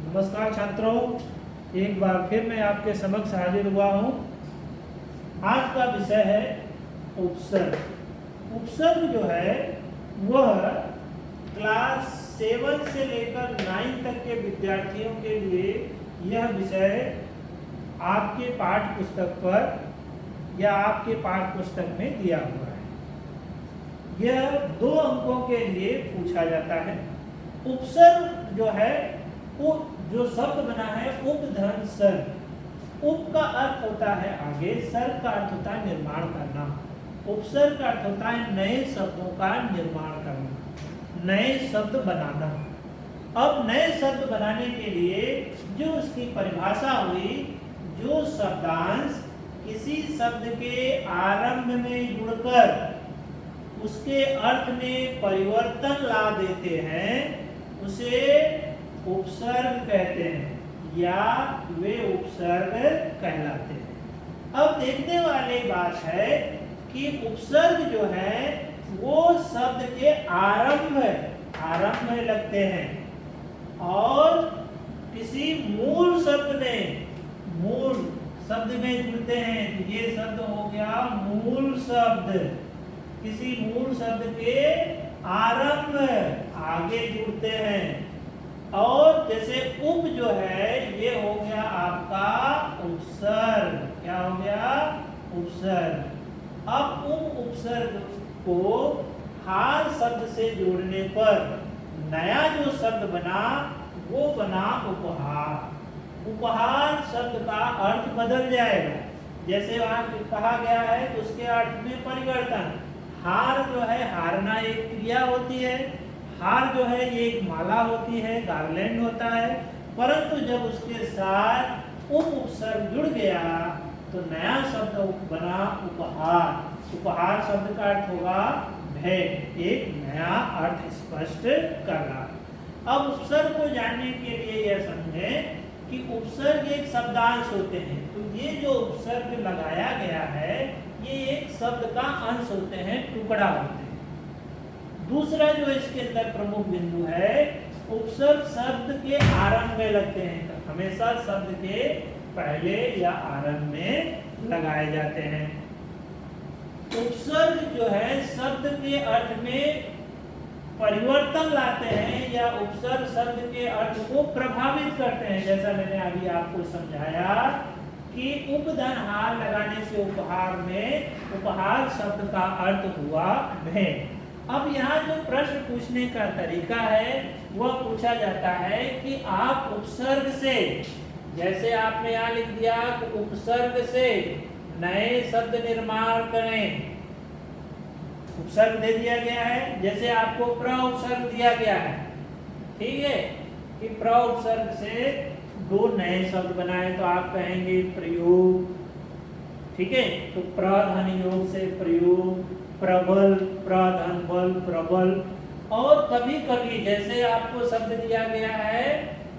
नमस्कार छात्रों, एक बार फिर मैं आपके समक्ष हाजिर हुआ हूँ। आज का विषय है उपसर्ग। उपसर्ग जो है वह क्लास 7 से लेकर 9 तक के विद्यार्थियों के लिए यह विषय आपके पाठ्य पुस्तक पर या आपके पाठ्य पुस्तक में दिया हुआ है। यह 2 अंकों के लिए पूछा जाता है। उपसर्ग जो है वो जो शब्द बना है उपधन सर्ग। उप का अर्थ होता है आगे, सर्ग का अर्थ होता है निर्माण करना। उपसर्ग का अर्थ होता है नए शब्दों का निर्माण करना, नए शब्द बनाना। अब नए शब्द बनाने के लिए जो उसकी परिभाषा हुई, जो शब्दांश किसी शब्द के आरंभ में जुड़कर उसके अर्थ में परिवर्तन ला देते हैं, उसे उपसर्ग कहते हैं या वे उपसर्ग कहलाते हैं। अब देखने वाली बात है कि उपसर्ग जो है वो शब्द के आरंभ में लगते हैं और किसी मूल शब्द में जुड़ते हैं। तो ये शब्द हो गया मूल शब्द, किसी मूल शब्द के आरंभ आगे जुड़ते हैं। और जैसे उप जो है ये हो गया आपका उपसर्ग। क्या हो गया? उपसर्ग। अब उपसर्ग को हार शब्द से जोड़ने पर नया जो शब्द बना वो बना उपहार। उपहार शब्द का अर्थ बदल जाएगा। जैसे वहां कहा गया है तो उसके अर्थ में परिवर्तन। हार जो है, हारना एक क्रिया होती है। हार जो है ये एक माला होती है, गार्लैंड होता है। परंतु जब उसके साथ उपसर्ग जुड़ गया तो नया शब्द बना उपहार। उपहार शब्द का अर्थ होगा भेद, एक नया अर्थ स्पष्ट करना। अब उपसर्ग को जानने के लिए यह समझें कि उपसर्ग एक शब्दांश होते हैं। तो ये जो उपसर्ग लगाया गया है ये एक शब्द का अंश होते हैं, टुकड़ा होते हैं। दूसरा जो इसके अंदर प्रमुख बिंदु है, उपसर्ग शब्द के आरंभ में लगते हैं। हमेशा शब्द के पहले या आरंभ में लगाए जाते हैं। उपसर्ग जो है शब्द के अर्थ में परिवर्तन लाते हैं या उपसर्ग शब्द के अर्थ को प्रभावित करते हैं। जैसा मैंने अभी आपको समझाया कि उपधन हार लगाने से उपहार में उपहार शब्द का अर्थ हुआ भेद। अब यहाँ जो प्रश्न पूछने का तरीका है वह पूछा जाता है कि आप उपसर्ग से, जैसे आपने यहाँ लिख दिया कि उपसर्ग से नए शब्द निर्माण करें। उपसर्ग दे दिया गया है, जैसे आपको प्र उपसर्ग दिया गया है, ठीक है, कि प्र उपसर्ग से 2 नए शब्द बनाए तो आप कहेंगे प्रयोग, ठीक है। तो प्रधन योग से प्रयोग, प्रबल, प्रधन बल, प्रबल। और कभी कभी जैसे आपको शब्द दिया गया है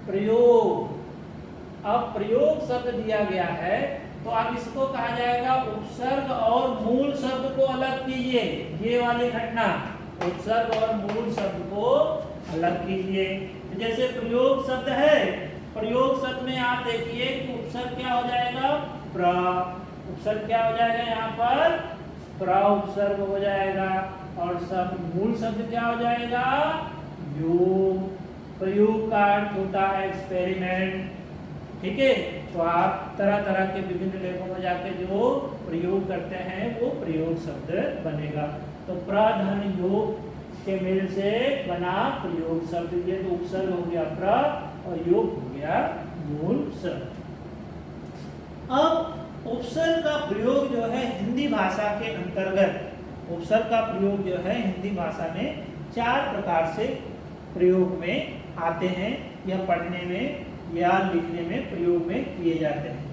प्रयोग, अब प्रयोग शब्द दिया गया है तो अब इसको कहा जाएगा उपसर्ग और मूल शब्द को अलग कीजिए। ये वाली घटना, उपसर्ग और मूल शब्द को अलग कीजिए। जैसे प्रयोग शब्द है, प्रयोग शब्द में आप देखिए कि उपसर्ग क्या हो जाएगा? प्र। उपसर्ग क्या हो जाएगा? यहाँ पर प्र उपसर्ग हो जाएगा। और शब्द मूल शब्द क्या हो जाएगा? योग। प्रयोग का अर्थ होता है एक्सपेरिमेंट, ठीक है। तो आप तरह तरह के विभिन्न लेखों में जाके जो प्रयोग करते हैं वो प्रयोग शब्द बनेगा। तो प्रधन योग के मेल से बना प्रयोग शब्द। ये तो उपसर्ग हो गया प्र और योग हो गया मूल शब्द। अब उपसर्ग का प्रयोग जो है हिंदी भाषा के अंतर्गत, उपसर्ग का प्रयोग जो है हिंदी भाषा में 4 प्रकार से प्रयोग में आते हैं या पढ़ने में या लिखने में प्रयोग में किए जाते हैं।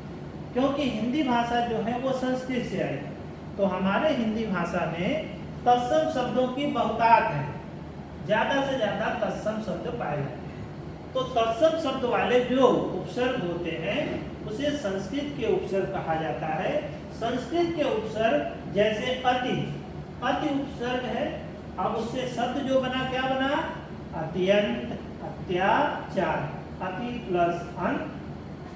क्योंकि हिंदी भाषा जो है वो संस्कृत से आई है, तो हमारे हिंदी भाषा में तत्सम शब्दों की बहुतायत है। ज्यादा से ज्यादा तत्सम शब्द पाए जाते हैं। तो तत्सम शब्द वाले जो उपसर्ग होते हैं उसे संस्कृत के उपसर्ग कहा जाता है। संस्कृत के उपसर्ग जैसे अति, अति उपसर्ग है। अब उससे शब्द जो बना क्या बना? अत्यंत, अत्याचार। अति प्लस अन,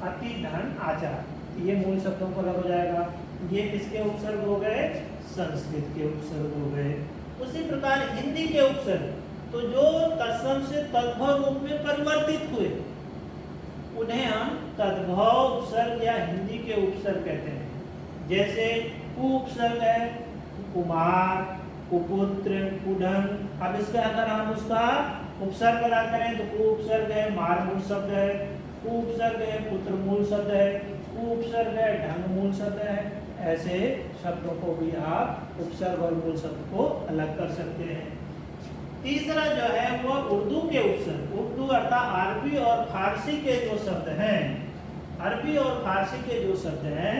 अति धन आचार, ये मूल शब्दों को अलग हो जाएगा। ये किसके उपसर्ग हो गए? संस्कृत के उपसर्ग हो गए। उसी प्रकार हिंदी के उपसर्ग, तो जो तत्सम से तद्भव रूप में परिवर्तित हुए उन्हें हम तद्भव उपसर्ग या हिंदी के उपसर्ग कहते हैं। जैसे कु उपसर्ग है कुमार, कुपुत्र, कुढंग। अब इसका अगर हम उसका उपसर्ग अदा करें तो कु उपसर्ग है मार मूल शब्द है, कु उपसर्ग है पुत्र मूल शब्द है, कु उपसर्ग है ढंग मूल शब्द है। ऐसे शब्दों को भी आप उपसर्ग और मूल शब्द को अलग कर सकते हैं। तीसरा जो है वह उर्दू के उपसर्ग। उर्दू अर्थात अरबी और फारसी के जो शब्द हैं, अरबी और फारसी के जो शब्द हैं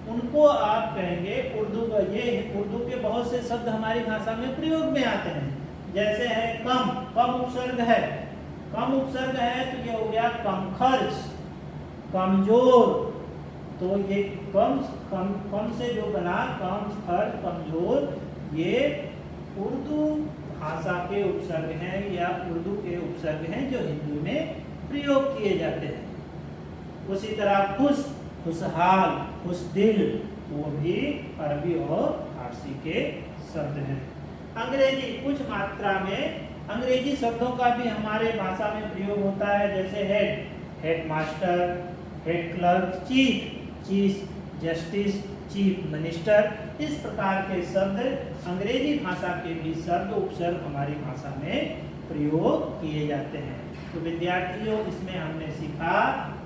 उनको आप कहेंगे उर्दू का। ये उर्दू के बहुत से शब्द हमारी भाषा में प्रयोग में आते हैं। जैसे है कम, कम उपसर्ग है, कम उपसर्ग है तो ये हो गया कम खर्च, कमजोर। तो ये कम कम कम से जो बना कम खर्च कमजोर, ये उर्दू भाषा के उपसर्ग हैं या उर्दू के उपसर्ग हैं जो हिंदी में प्रयोग किए जाते हैं। उसी तरह खुश, खुशहाल, खुशदिल, वो भी अरबी और फारसी के शब्द हैं। अंग्रेजी कुछ मात्रा में अंग्रेजी शब्दों का भी हमारे भाषा में प्रयोग होता है। जैसे head, head master, head clerk, chief, chief justice, chief minister. इस प्रकार के शब्द अंग्रेजी भाषा के भी शब्द उपसर्ग हमारी भाषा में प्रयोग किए जाते हैं। तो विद्यार्थियों इसमें हमने सीखा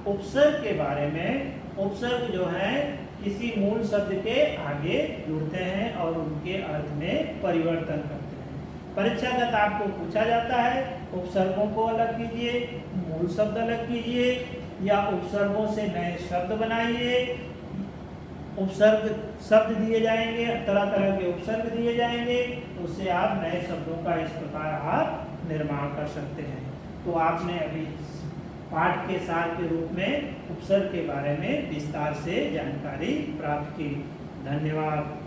उपसर्ग के बारे में। उपसर्ग जो है किसी मूल शब्द के आगे जुड़ते हैं और उनके अर्थ में परिवर्तन करते हैं। परीक्षागत आपको पूछा जाता है उपसर्गों को अलग कीजिए, मूल शब्द अलग कीजिए या उपसर्गों से नए शब्द बनाइए। उपसर्ग शब्द दिए जाएंगे, तरह तरह के उपसर्ग दिए जाएंगे, उससे आप नए शब्दों का इस प्रकार आप निर्माण कर सकते हैं। तो आपने अभी पाठ के सार के रूप में उपसर्ग के बारे में विस्तार से जानकारी प्राप्त की। धन्यवाद।